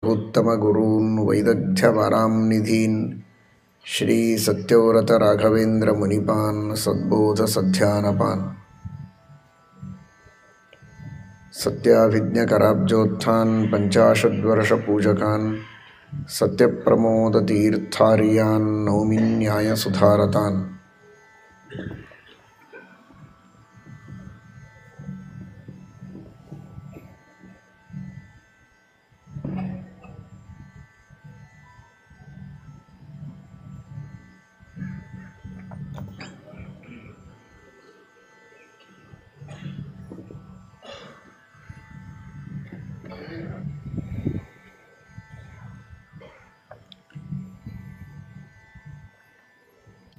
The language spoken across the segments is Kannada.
उत्तमगुरून् वैदग्ध्यपरां श्री सत्यव्रत राघवेन्द्र मुनिपान् सद्बोध सध्यानपान् सत्याभिज्ञकराब्जोत्थान् पंचाशद्वर्षपूजकान् सत्यप्रमोदतीर्थार्यान् नौमि न्यायसुधारतान्।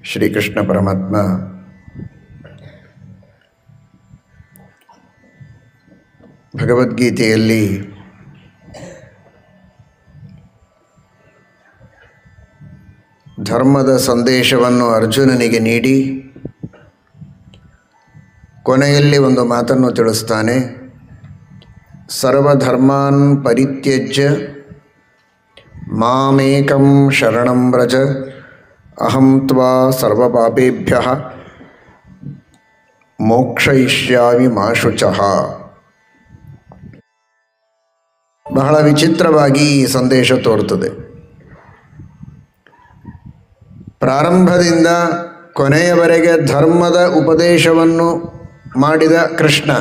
श्री कृष्ण परमात्मा ಭಗವದ್ಗೀತೆಯಲ್ಲಿ ಧರ್ಮದ ಸಂದೇಶವನ್ನು ಅರ್ಜುನನಿಗೆ ನೀಡಿ ಕೊನೆಯಲ್ಲಿ ಒಂದು ಮಾತನ್ನು ತಿಳಿಸ್ತಾನೆ. ಸರ್ವಧರ್ಮಾನ್ ಪರಿತ್ಯಜ್ಯ ಮಾಮೇಕಂ ಶರಣಂ ವ್ರಜ ಅಹಂ ತ್ವಾ ಸರ್ವಪಾಪೇಭ್ಯಃ ಮೋಕ್ಷಯಿಷ್ಯಾಮಿ ಮಾ ಶುಚಃ. ಬಹಳ ವಿಚಿತ್ರವಾಗಿ ಈ ಸಂದೇಶ ತೋರುತ್ತದೆ. ಪ್ರಾರಂಭದಿಂದ ಕೊನೆಯವರೆಗೆ ಧರ್ಮದ ಉಪದೇಶವನ್ನು ಮಾಡಿದ ಕೃಷ್ಣ,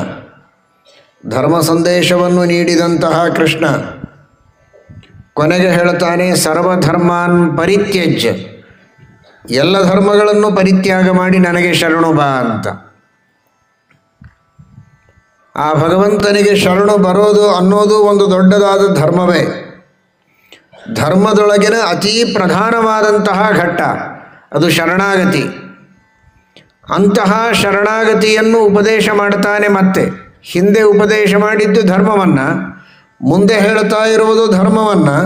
ಧರ್ಮ ಸಂದೇಶವನ್ನು ನೀಡಿದಂತಹ ಕೃಷ್ಣ ಕೊನೆಗೆ ಹೇಳ್ತಾನೆ ಸರ್ವಧರ್ಮಾನ್ ಪರಿತ್ಯಜ್ಯ, ಎಲ್ಲ ಧರ್ಮಗಳನ್ನು ಪರಿತ್ಯಾಗ ಮಾಡಿ ನನಗೆ ಶರಣು ಬಾ ಅಂತ. ಆ ಭಗವಂತನಿಗೆ ಶರಣು ಬರೋದು ಅನ್ನೋದು ಒಂದು ದೊಡ್ಡದಾದ ಧರ್ಮವೇ. ಧರ್ಮದೊಳಗಿನ ಅತೀ ಪ್ರಧಾನವಾದಂತಹ ಘಟ್ಟ ಅದು ಶರಣಾಗತಿ. ಅಂತಹ ಶರಣಾಗತಿಯನ್ನು ಉಪದೇಶ ಮಾಡ್ತಾನೆ. ಮತ್ತೆ ಹಿಂದೆ ಉಪದೇಶ ಮಾಡಿದ್ದು ಧರ್ಮವನ್ನು, ಮುಂದೆ ಹೇಳ್ತಾ ಇರುವುದು ಧರ್ಮವನ್ನು,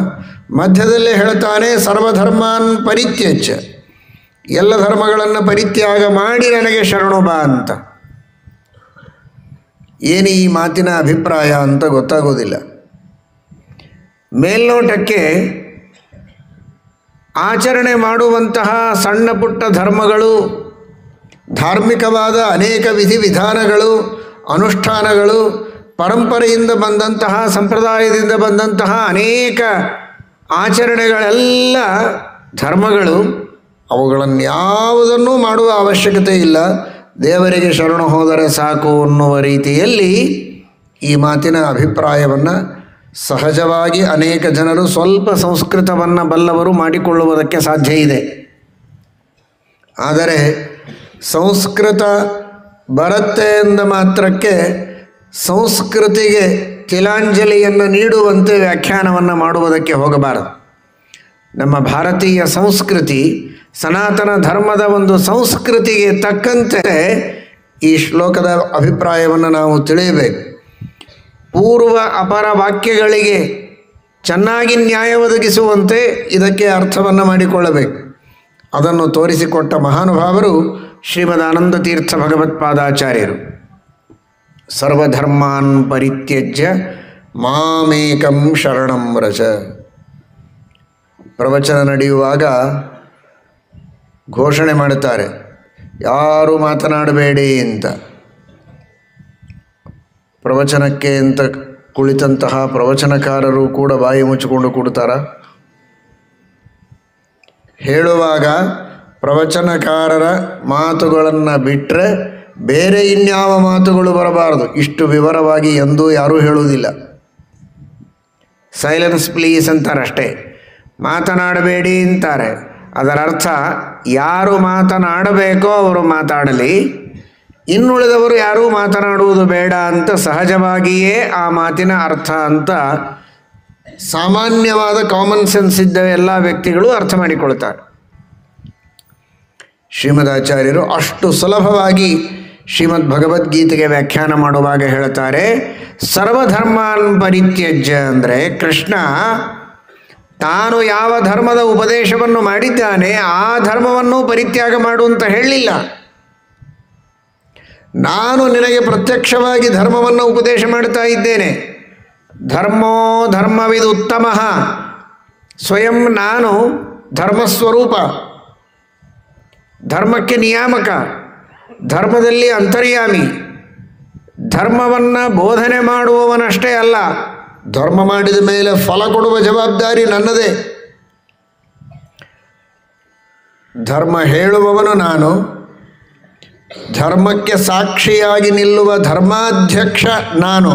ಮಧ್ಯದಲ್ಲಿ ಹೇಳ್ತಾನೆ ಸರ್ವಧರ್ಮಾನ್ ಪರಿತ್ಯಜ್ಯ, ಎಲ್ಲ ಧರ್ಮಗಳನ್ನು ಪರಿತ್ಯಾಗ ಮಾಡಿ ನನಗೆ ಶರಣು ಬಾ ಅಂತ. ಏನು ಈ ಮಾತಿನ ಅಭಿಪ್ರಾಯ ಅಂತ ಗೊತ್ತಾಗೋದಿಲ್ಲ. ಮೇಲ್ನೋಟಕ್ಕೆ ಆಚರಣೆ ಮಾಡುವಂತಹ ಸಣ್ಣ ಪುಟ್ಟ ಧರ್ಮಗಳು, ಧಾರ್ಮಿಕವಾದ ಅನೇಕ ವಿಧಿವಿಧಾನಗಳು, ಅನುಷ್ಠಾನಗಳು, ಪರಂಪರೆಯಿಂದ ಬಂದಂತಹ ಸಂಪ್ರದಾಯದಿಂದ ಬಂದಂತಹ ಅನೇಕ ಆಚರಣೆಗಳೆಲ್ಲ ಧರ್ಮಗಳು. ಅವುಗಳನ್ನು ಯಾವುದನ್ನೂ ಮಾಡುವ ಅವಶ್ಯಕತೆ ಇಲ್ಲ, ದೇವರಿಗೆ ಶರಣು ಹೋದರೆ ಸಾಕು ಅನ್ನುವ ರೀತಿಯಲ್ಲಿ ಈ ಮಾತಿನ ಅಭಿಪ್ರಾಯವನ್ನು ಸಹಜವಾಗಿ ಅನೇಕ ಜನರು ಸ್ವಲ್ಪ ಸಂಸ್ಕೃತವನ್ನು ಬಲ್ಲವರು ಮಾಡಿಕೊಳ್ಳುವುದಕ್ಕೆ ಸಾಧ್ಯ ಇದೆ. ಆದರೆ ಸಂಸ್ಕೃತ ಬರುತ್ತೆ ಎಂದ ಮಾತ್ರಕ್ಕೆ ಸಂಸ್ಕೃತಿಗೆ ತಿಲಾಂಜಲಿಯನ್ನು ನೀಡುವಂತೆ ವ್ಯಾಖ್ಯಾನವನ್ನು ಮಾಡುವುದಕ್ಕೆ ಹೋಗಬಾರದು. ನಮ್ಮ ಭಾರತೀಯ ಸಂಸ್ಕೃತಿ, ಸನಾತನ ಧರ್ಮದ ಒಂದು ಸಂಸ್ಕೃತಿಗೆ ತಕ್ಕಂತೆ ಈ ಶ್ಲೋಕದ ಅಭಿಪ್ರಾಯವನ್ನು ನಾವು ತಿಳಿಯಬೇಕು. ಪೂರ್ವ ಅಪರ ವಾಕ್ಯಗಳಿಗೆ ಚೆನ್ನಾಗಿ ನ್ಯಾಯ ಒದಗಿಸುವಂತೆ ಇದಕ್ಕೆ ಅರ್ಥವನ್ನು ಮಾಡಿಕೊಳ್ಳಬೇಕು. ಅದನ್ನು ತೋರಿಸಿಕೊಟ್ಟ ಮಹಾನುಭಾವರು ಶ್ರೀಮದ್ ಆನಂದ ತೀರ್ಥ ಭಗವತ್ಪಾದಾಚಾರ್ಯರು. ಸರ್ವಧರ್ಮಾನ್ ಪರಿತ್ಯಜ್ಯ ಮಾಮೇಕಂ ಶರಣಂ ವ್ರಜ. ಪ್ರವಚನ ನಡೆಯುವಾಗ ಘೋಷಣೆ ಮಾಡುತ್ತಾರೆ, ಯಾರು ಮಾತನಾಡಬೇಡಿ ಅಂತ. ಪ್ರವಚನಕ್ಕೆ ಅಂತ ಕುಳಿತಂತಹ ಪ್ರವಚನಕಾರರು ಕೂಡ ಬಾಯಿ ಮುಚ್ಚಿಕೊಂಡು ಕೂಡ್ತಾರ. ಹೇಳುವಾಗ ಪ್ರವಚನಕಾರರ ಮಾತುಗಳನ್ನು ಬಿಟ್ಟರೆ ಬೇರೆ ಇನ್ಯಾವ ಮಾತುಗಳು ಬರಬಾರದು. ಇಷ್ಟು ವಿವರವಾಗಿ ಎಂದೂ ಯಾರೂ ಹೇಳುವುದಿಲ್ಲ. ಸೈಲೆನ್ಸ್ ಪ್ಲೀಸ್ ಅಂತಾರಷ್ಟೇ, ಮಾತನಾಡಬೇಡಿ ಅಂತಾರೆ. ಅದರ ಅರ್ಥ ಯಾರು ಮಾತನಾಡಬೇಕೋ ಅವರು ಮಾತಾಡಲಿ, ಇನ್ನುಳಿದವರು ಯಾರೂ ಮಾತನಾಡುವುದು ಬೇಡ ಅಂತ ಸಹಜವಾಗಿಯೇ ಆ ಮಾತಿನ ಅರ್ಥ ಅಂತ ಸಾಮಾನ್ಯವಾದ ಕಾಮನ್ ಸೆನ್ಸ್ ಇದ್ದ ಎಲ್ಲ ವ್ಯಕ್ತಿಗಳು ಅರ್ಥ ಮಾಡಿಕೊಳ್ತಾರೆ. ಶ್ರೀಮದಾಚಾರ್ಯರು ಅಷ್ಟು ಸುಲಭವಾಗಿ ಶ್ರೀಮದ್ ಭಗವದ್ಗೀತೆಗೆ ವ್ಯಾಖ್ಯಾನ ಮಾಡುವಾಗ ಹೇಳ್ತಾರೆ, ಸರ್ವಧರ್ಮಾನ್ ಪರಿತ್ಯಜ್ಯ ಅಂದರೆ ಕೃಷ್ಣ ತಾನು ಯಾವ ಧರ್ಮದ ಉಪದೇಶವನ್ನು ಮಾಡಿದ್ದಾನೆ ಆ ಧರ್ಮವನ್ನು ಪರಿತ್ಯಾಗ ಮಾಡು ಅಂತ ಹೇಳಲಿಲ್ಲ. ನಾನು ನಿನಗೆ ಪ್ರತ್ಯಕ್ಷವಾಗಿ ಧರ್ಮವನ್ನು ಉಪದೇಶ ಮಾಡ್ತಾ ಇದ್ದೇನೆ, ಧರ್ಮೋ ಧರ್ಮವಿದುತ್ತಮ. ಸ್ವಯಂ ನಾನು ಧರ್ಮಸ್ವರೂಪ, ಧರ್ಮಕ್ಕೆ ನಿಯಾಮಕ, ಧರ್ಮದಲ್ಲಿ ಅಂತರ್ಯಾಮಿ. ಧರ್ಮವನ್ನು ಬೋಧನೆ ಮಾಡುವವನಷ್ಟೇ ಅಲ್ಲ, ಧರ್ಮ ಮಾಡಿದ ಮೇಲೆ ಫಲ ಕೊಡುವ ಜವಾಬ್ದಾರಿ ನನ್ನದೇ. ಧರ್ಮ ಹೇಳುವವನು ನಾನು, ಧರ್ಮಕ್ಕೆ ಸಾಕ್ಷಿಯಾಗಿ ನಿಲ್ಲುವ ಧರ್ಮಾಧ್ಯಕ್ಷ ನಾನು,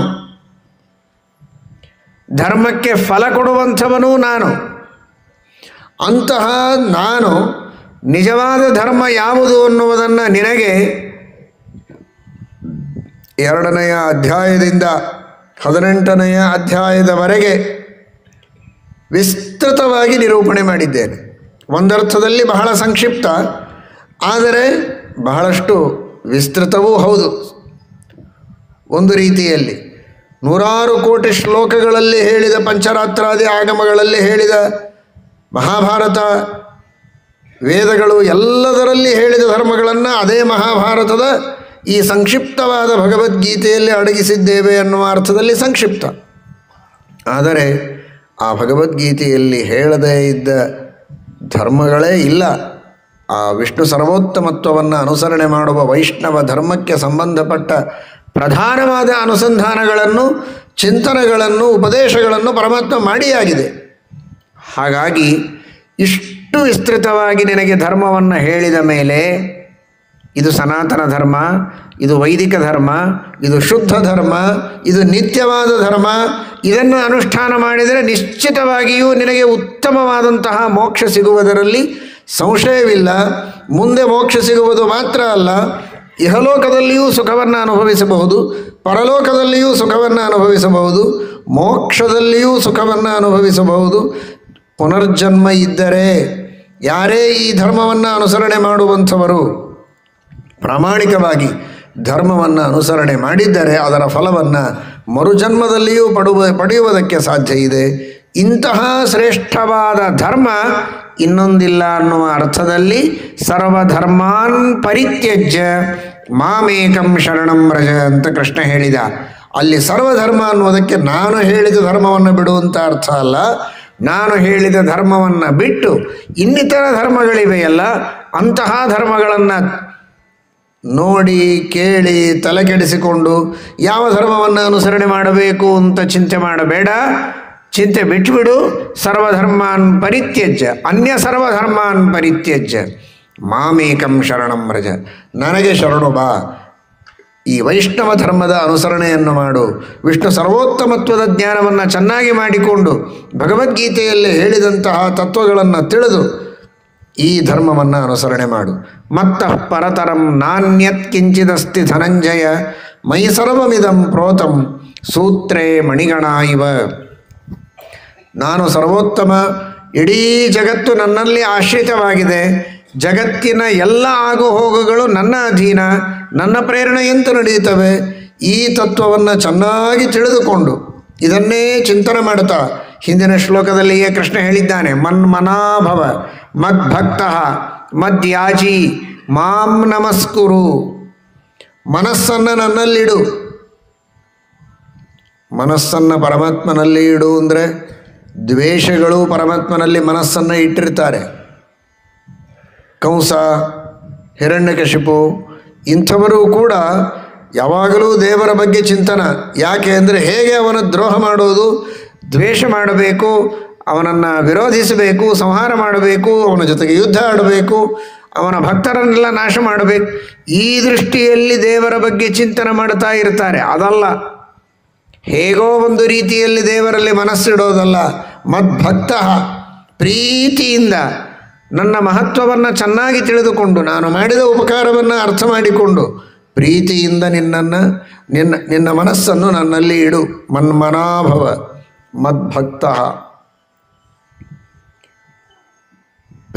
ಧರ್ಮಕ್ಕೆ ಫಲ ಕೊಡುವಂಥವನೂ ನಾನು. ಅಂತಹ ನಾನು ನಿಜವಾದ ಧರ್ಮ ಯಾವುದು ಅನ್ನುವುದನ್ನು ನಿನಗೆ 2ನೇ ಅಧ್ಯಾಯದಿಂದ 18ನೇ ಅಧ್ಯಾಯದವರೆಗೆ ವಿಸ್ತೃತವಾಗಿ ನಿರೂಪಣೆ ಮಾಡಿದ್ದೇನೆ. ಒಂದರ್ಥದಲ್ಲಿ ಬಹಳ ಸಂಕ್ಷಿಪ್ತ, ಆದರೆ ಬಹಳಷ್ಟು ವಿಸ್ತೃತವೂ ಹೌದು. ಒಂದು ರೀತಿಯಲ್ಲಿ 100 ಕೋಟಿ ಶ್ಲೋಕಗಳಲ್ಲಿ ಹೇಳಿದ ಪಂಚರಾತ್ರಾದಿ ಆಗಮಗಳಲ್ಲಿ ಹೇಳಿದ ಮಹಾಭಾರತ ವೇದಗಳು ಎಲ್ಲದರಲ್ಲಿ ಹೇಳಿದ ಧರ್ಮಗಳನ್ನು ಅದೇ ಮಹಾಭಾರತದ ಈ ಸಂಕ್ಷಿಪ್ತವಾದ ಭಗವದ್ಗೀತೆಯಲ್ಲಿ ಅಡಗಿಸಿದ್ದೇವೆ ಅನ್ನುವ ಅರ್ಥದಲ್ಲಿ ಸಂಕ್ಷಿಪ್ತ. ಆದರೆ ಆ ಭಗವದ್ಗೀತೆಯಲ್ಲಿ ಹೇಳದೇ ಇದ್ದ ಧರ್ಮಗಳೇ ಇಲ್ಲ. ಆ ವಿಷ್ಣು ಸರ್ವೋತ್ತಮತ್ವವನ್ನು ಅನುಸರಣೆ ಮಾಡುವ ವೈಷ್ಣವ ಧರ್ಮಕ್ಕೆ ಸಂಬಂಧಪಟ್ಟ ಪ್ರಧಾನವಾದ ಅನುಸಂಧಾನಗಳನ್ನು, ಚಿಂತನೆಗಳನ್ನು, ಉಪದೇಶಗಳನ್ನು ಪರಮಾತ್ಮ ಮಾಡಿಯಾಗಿದೆ. ಹಾಗಾಗಿ ಇಷ್ಟು ವಿಸ್ತೃತವಾಗಿ ನಿನಗೆ ಧರ್ಮವನ್ನು ಹೇಳಿದ ಮೇಲೆ ಇದು ಸನಾತನ ಧರ್ಮ, ಇದು ವೈದಿಕ ಧರ್ಮ, ಇದು ಶುದ್ಧ ಧರ್ಮ, ಇದು ನಿತ್ಯವಾದ ಧರ್ಮ, ಇದನ್ನು ಅನುಷ್ಠಾನ ಮಾಡಿದರೆ ನಿಶ್ಚಿತವಾಗಿಯೂ ನಿನಗೆ ಉತ್ತಮವಾದಂತಹ ಮೋಕ್ಷ ಸಿಗುವುದರಲ್ಲಿ ಸಂಶಯವಿಲ್ಲ. ಮುಂದೆ ಮೋಕ್ಷ ಸಿಗುವುದು ಮಾತ್ರ ಅಲ್ಲ, ಇಹಲೋಕದಲ್ಲಿಯೂ ಸುಖವನ್ನು ಅನುಭವಿಸಬಹುದು, ಪರಲೋಕದಲ್ಲಿಯೂ ಸುಖವನ್ನು ಅನುಭವಿಸಬಹುದು, ಮೋಕ್ಷದಲ್ಲಿಯೂ ಸುಖವನ್ನು ಅನುಭವಿಸಬಹುದು. ಪುನರ್ಜನ್ಮ ಇದ್ದರೆ ಯಾರೇ ಈ ಧರ್ಮವನ್ನು ಅನುಸರಣೆ ಮಾಡುವಂಥವರು ಪ್ರಾಮಾಣಿಕವಾಗಿ ಧರ್ಮವನ್ನು ಅನುಸರಣೆ ಮಾಡಿದ್ದರೆ ಅದರ ಫಲವನ್ನು ಮರುಜನ್ಮದಲ್ಲಿಯೂ ಪಡೆಯುವುದಕ್ಕೆ ಸಾಧ್ಯ ಇದೆ. ಇಂತಹ ಶ್ರೇಷ್ಠವಾದ ಧರ್ಮ ಇನ್ನೊಂದಿಲ್ಲ ಅನ್ನುವ ಅರ್ಥದಲ್ಲಿ ಸರ್ವಧರ್ಮಾನ್ ಪರಿತ್ಯಜ್ಯ ಮಾಮೇಕಂ ಶರಣಂ ವ್ರಜ ಅಂತ ಕೃಷ್ಣ ಹೇಳಿದ. ಅಲ್ಲಿ ಸರ್ವಧರ್ಮ ಅನ್ನುವುದಕ್ಕೆ ನಾನು ಹೇಳಿದ ಧರ್ಮವನ್ನು ಬಿಡುವಂಥ ಅರ್ಥ ಅಲ್ಲ. ನಾನು ಹೇಳಿದ ಧರ್ಮವನ್ನು ಬಿಟ್ಟು ಇನ್ನಿತರ ಧರ್ಮಗಳಿವೆಯಲ್ಲ, ಅಂತಹ ಧರ್ಮಗಳನ್ನು ನೋಡಿ ಕೇಳಿ ತಲೆಕೆಡಿಸಿಕೊಂಡು ಯಾವ ಧರ್ಮವನ್ನು ಅನುಸರಣೆ ಮಾಡಬೇಕು ಅಂತ ಚಿಂತೆ ಮಾಡಬೇಡ. ಚಿಂತೆ ಬಿಟ್ಟುಬಿಡು. ಸರ್ವಧರ್ಮಾನ್ ಪರಿತ್ಯಜ್ಯ, ಅನ್ಯ ಸರ್ವಧರ್ಮಾನ್ ಪರಿತ್ಯಜ್ಯ ಮಾಮೇಕಂ ಶರಣಂ ವ್ರಜ, ನನಗೆ ಶರಣು ಬಾ. ಈ ವೈಷ್ಣವ ಧರ್ಮದ ಅನುಸರಣೆಯನ್ನು ಮಾಡು. ವಿಷ್ಣು ಸರ್ವೋತ್ತಮತ್ವದ ಜ್ಞಾನವನ್ನು ಚೆನ್ನಾಗಿ ಮಾಡಿಕೊಂಡು ಭಗವದ್ಗೀತೆಯಲ್ಲಿ ಹೇಳಿದಂತಹ ತತ್ವಗಳನ್ನು ತಿಳಿದು ಈ ಧರ್ಮವನ್ನು ಅನುಸರಣೆ ಮಾಡು. ಮತ್ತಃ ಪರತರಂ ನಾನ್ಯತ್ ಕಿಂಚಿದಸ್ತಿ ಧನಂಜಯ ಮಯಿ ಸರ್ವಮಿದಂ ಪ್ರೋತಂ ಸೂತ್ರೇ ಮಣಿಗಣ ಇವ. ನಾನು ಸರ್ವೋತ್ತಮ, ಇಡೀ ಜಗತ್ತು ನನ್ನಲ್ಲಿ ಆಶ್ರಿತವಾಗಿದೆ, ಜಗತ್ತಿನ ಎಲ್ಲ ಆಗುಹೋಗುಗಳು ನನ್ನ ಅಧೀನ, ನನ್ನ ಪ್ರೇರಣೆಯಂತೆ ನಡೆಯುತ್ತವೆ. ಈ ತತ್ವವನ್ನು ಚೆನ್ನಾಗಿ ತಿಳಿದುಕೊಂಡು ಇದನ್ನೇ ಚಿಂತನೆ ಮಾಡುತ್ತಾ ಹಿಂದಿನ ಶ್ಲೋಕದಲ್ಲಿಯೇ ಕೃಷ್ಣ ಹೇಳಿದ್ದಾನೆ, ಮನ್ಮನಾಭವ ಮದ್ಭಕ್ತ ಮದ್ಯಾಜಿ ಮಾಂ ನಮಸ್ಕುರು. ಮನಸ್ಸನ್ನು ನನ್ನಲ್ಲಿಡು. ಮನಸ್ಸನ್ನು ಪರಮಾತ್ಮನಲ್ಲಿ ಇಡು ಅಂದರೆ ದ್ವೇಷಗಳು ಪರಮಾತ್ಮನಲ್ಲಿ ಮನಸ್ಸನ್ನು ಇಟ್ಟಿರ್ತಾರೆ. ಕಂಸ, ಹಿರಣ್ಯಕಶಿಪು ಇಂಥವರು ಕೂಡ ಯಾವಾಗಲೂ ದೇವರ ಬಗ್ಗೆ ಚಿಂತನ. ಯಾಕೆ ಅಂದರೆ ಹೇಗೆ ಅವನ ದ್ರೋಹ ಮಾಡೋದು, ದ್ವೇಷ ಮಾಡಬೇಕು, ಅವನನ್ನು ವಿರೋಧಿಸಬೇಕು, ಸಂಹಾರ ಮಾಡಬೇಕು, ಅವನ ಜೊತೆಗೆ ಯುದ್ಧ ಆಡಬೇಕು, ಅವನ ಭಕ್ತರನ್ನೆಲ್ಲ ನಾಶ ಮಾಡಬೇಕು, ಈ ದೃಷ್ಟಿಯಲ್ಲಿ ದೇವರ ಬಗ್ಗೆ ಚಿಂತನೆ ಮಾಡ್ತಾ ಇರ್ತಾರೆ. ಅದಲ್ಲ, ಹೇಗೋ ಒಂದು ರೀತಿಯಲ್ಲಿ ದೇವರಲ್ಲಿ ಮನಸ್ಸಿಡೋದಲ್ಲ. ಮದ್ಭಕ್ತ, ಪ್ರೀತಿಯಿಂದ ನನ್ನ ಮಹತ್ವವನ್ನು ಚೆನ್ನಾಗಿ ತಿಳಿದುಕೊಂಡು ನಾನು ಮಾಡಿದ ಉಪಕಾರವನ್ನು ಅರ್ಥ ಮಾಡಿಕೊಂಡು ಪ್ರೀತಿಯಿಂದ ನಿನ್ನ ಮನಸ್ಸನ್ನು ನನ್ನಲ್ಲಿ ಇಡು. ಮನ್ಮನಾಭವ ಮದ್ಭಕ್ತ.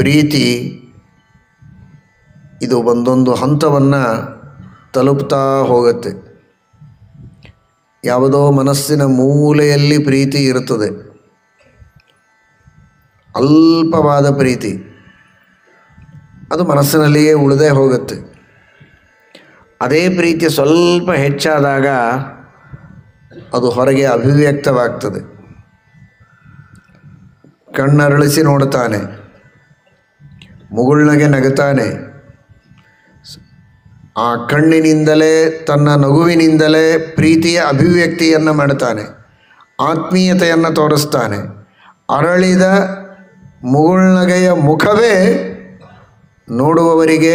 ಪ್ರೀತಿ ಇದು ಒಂದೊಂದು ಹಂತವನ್ನು ತಲುಪ್ತಾ ಹೋಗುತ್ತೆ. ಯಾವುದೋ ಮನಸ್ಸಿನ ಮೂಲೆಯಲ್ಲಿ ಪ್ರೀತಿ ಇರುತ್ತದೆ, ಅಲ್ಪವಾದ ಪ್ರೀತಿ, ಅದು ಮನಸ್ಸಿನಲ್ಲಿಯೇ ಉಳಿದೇ ಹೋಗುತ್ತೆ. ಅದೇ ಪ್ರೀತಿ ಸ್ವಲ್ಪ ಹೆಚ್ಚಾದಾಗ ಅದು ಹೊರಗೆ ಅಭಿವ್ಯಕ್ತವಾಗ್ತದೆ. ಕಣ್ಣರಳಿಸಿ ನೋಡ್ತಾನೆ, ಮುಗುಳ್ನಗೆ ನಗುತ್ತಾನೆ. ಆ ಕಣ್ಣಿನಿಂದಲೇ ತನ್ನ ನಗುವಿನಿಂದಲೇ ಪ್ರೀತಿಯ ಅಭಿವ್ಯಕ್ತಿಯನ್ನು ಮಾಡ್ತಾನೆ, ಆತ್ಮೀಯತೆಯನ್ನು ತೋರಿಸ್ತಾನೆ. ಅರಳಿದ ಮುಗುಳ್ನಗೆಯ ಮುಖವೇ ನೋಡುವವರಿಗೆ,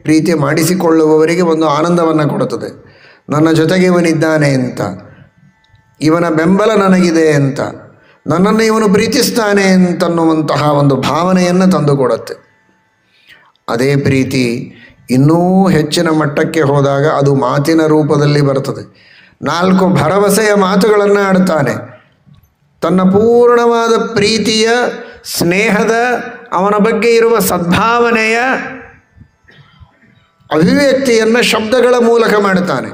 ಪ್ರೀತಿ ಮಾಡಿಸಿಕೊಳ್ಳುವವರಿಗೆ ಒಂದು ಆನಂದವನ್ನು ಕೊಡುತ್ತದೆ. ನನ್ನ ಜೊತೆಗೆ ಇವನಿದ್ದಾನೆ ಅಂತ, ಇವನ ಬೆಂಬಲ ನನಗಿದೆ ಅಂತ, ನನ್ನನ್ನು ಇವನು ಪ್ರೀತಿಸ್ತಾನೆ ಅಂತನ್ನುವಂತಹ ಒಂದು ಭಾವನೆಯನ್ನು ತಂದುಕೊಡುತ್ತೆ. ಅದೇ ಪ್ರೀತಿ ಇನ್ನೂ ಹೆಚ್ಚಿನ ಮಟ್ಟಕ್ಕೆ ಹೋದಾಗ ಅದು ಮಾತಿನ ರೂಪದಲ್ಲಿ ಬರ್ತದೆ. 4 ಭರವಸೆಯ ಮಾತುಗಳನ್ನು ಆಡ್ತಾನೆ. ತನ್ನ ಪೂರ್ಣವಾದ ಪ್ರೀತಿಯ, ಸ್ನೇಹದ, ಅವನ ಬಗ್ಗೆ ಇರುವ ಸದ್ಭಾವನೆಯ ಅಭಿವ್ಯಕ್ತಿಯನ್ನು ಶಬ್ದಗಳ ಮೂಲಕ ಮಾಡ್ತಾನೆ.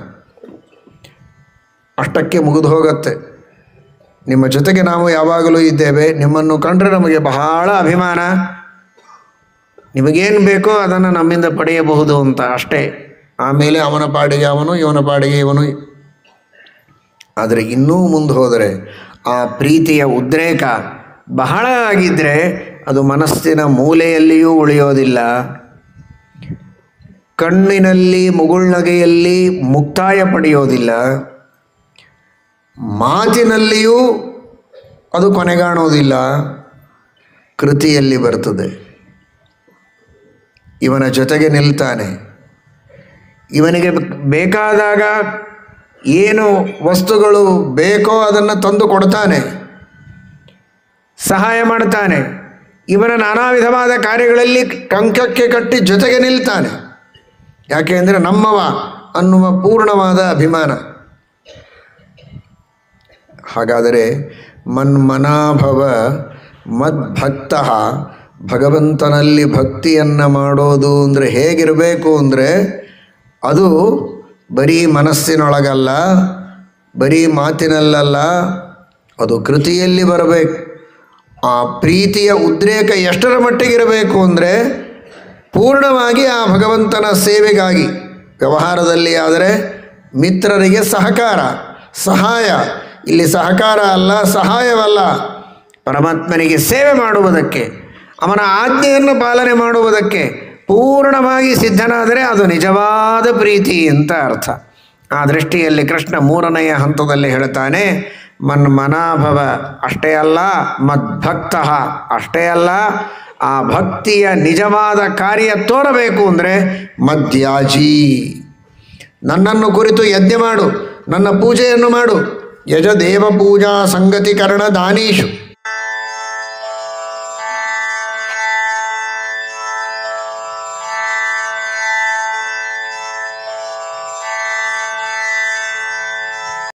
ಅಷ್ಟಕ್ಕೆ ಮುಗಿದು ಹೋಗುತ್ತೆ. ನಿಮ್ಮ ಜೊತೆಗೆ ನಾವು ಯಾವಾಗಲೂ ಇದ್ದೇವೆ, ನಿಮ್ಮನ್ನು ಕಂಡ್ರೆ ನಮಗೆ ಬಹಳ ಅಭಿಮಾನ, ನಿಮಗೇನು ಬೇಕೋ ಅದನ್ನು ನಮ್ಮಿಂದ ಪಡೆಯಬಹುದು ಅಂತ ಅಷ್ಟೇ. ಆಮೇಲೆ ಅವನ ಪಾಡಿಗೆ ಅವನು, ಇವನ ಪಾಡಿಗೆ ಇವನು. ಆದರೆ ಇನ್ನೂ ಮುಂದೆ ಹೋದರೆ ಆ ಪ್ರೀತಿಯ ಉದ್ರೇಕ ಬಹಳ ಆಗಿದ್ದರೆ ಅದು ಮನಸ್ಸಿನ ಮೂಲೆಯಲ್ಲಿಯೂ ಉಳಿಯೋದಿಲ್ಲ. ಕಣ್ಣಿನಲ್ಲಿ, ಮುಗುಳ್ನಗೆಯಲ್ಲಿ ಮುಕ್ತಾಯ ಪಡೆಯೋದಿಲ್ಲ. ಮಾತಿನಲ್ಲಿಯೂ ಅದು ಕೊನೆಗಾಣೋದಿಲ್ಲ. ಕೃತಿಯಲ್ಲಿ ಬರ್ತದೆ. ಇವನ ಜೊತೆಗೆ ನಿಲ್ತಾನೆ. ಇವನಿಗೆ ಬೇಕಾದಾಗ ಏನು ವಸ್ತುಗಳು ಬೇಕೋ ಅದನ್ನು ತಂದು ಕೊಡ್ತಾನೆ, ಸಹಾಯ ಮಾಡ್ತಾನೆ. ಇವನ ನಾನಾ ವಿಧವಾದ ಕಾರ್ಯಗಳಲ್ಲಿ ಕಂಕಕ್ಕೆ ಕಟ್ಟಿ ಜೊತೆಗೆ ನಿಲ್ತಾನೆ. ಯಾಕೆ ಅಂದರೆ ನಮ್ಮವ ಅನ್ನುವ ಪೂರ್ಣವಾದ ಅಭಿಮಾನ. ಹಾಗಾದರೆ ಮನ್ಮನಾಭವ ಮದ್ಭಕ್ತ, ಭಗವಂತನಲ್ಲಿ ಭಕ್ತಿಯನ್ನು ಮಾಡೋದು ಅಂದರೆ ಹೇಗಿರಬೇಕು ಅಂದರೆ ಅದು ಬರೀ ಮನಸ್ಸಿನೊಳಗಲ್ಲ, ಬರೀ ಮಾತಿನಲ್ಲಲ್ಲ, ಅದು ಕೃತಿಯಲ್ಲಿ ಬರಬೇಕು. ಆ ಪ್ರೀತಿಯ ಉದ್ರೇಕ ಎಷ್ಟರ ಮಟ್ಟಿಗಿರಬೇಕು ಅಂದರೆ ಪೂರ್ಣವಾಗಿ ಆ ಭಗವಂತನ ಸೇವೆಗಾಗಿ. ವ್ಯವಹಾರದಲ್ಲಿ ಆದರೆ ಮಿತ್ರರಿಗೆ ಸಹಕಾರ, ಸಹಾಯ. ಇಲ್ಲಿ ಸಹಕಾರ ಅಲ್ಲ, ಸಹಾಯವಲ್ಲ, ಪರಮಾತ್ಮನಿಗೆ ಸೇವೆ ಮಾಡುವುದಕ್ಕೆ, ಅವನ ಆಜ್ಞೆಯನ್ನು ಪಾಲನೆ ಮಾಡುವುದಕ್ಕೆ ಪೂರ್ಣವಾಗಿ ಸಿದ್ಧನಾದರೆ ಅದು ನಿಜವಾದ ಪ್ರೀತಿ ಅಂತ ಅರ್ಥ. ಆ ದೃಷ್ಟಿಯಲ್ಲಿ ಕೃಷ್ಣ 3ನೆಯ ಹಂತದಲ್ಲಿ ಹೇಳ್ತಾನೆ, ಮನ್ಮನಾಭವ ಅಷ್ಟೇ ಅಲ್ಲ, ಮದ್ಭಕ್ತ ಅಷ್ಟೇ ಅಲ್ಲ, ಆ ಭಕ್ತಿಯ ನಿಜವಾದ ಕಾರ್ಯ ತೋರಬೇಕು ಅಂದರೆ ಮದ್ಯಾಜಿ, ನನ್ನನ್ನು ಕುರಿತು ಯಜ್ಞ ಮಾಡು, ನನ್ನ ಪೂಜೆಯನ್ನು ಮಾಡು. ಯಜ ದೇವ ಪೂಜಾ ಸಂಗತಿಕರಣ ದಾನೀಶು,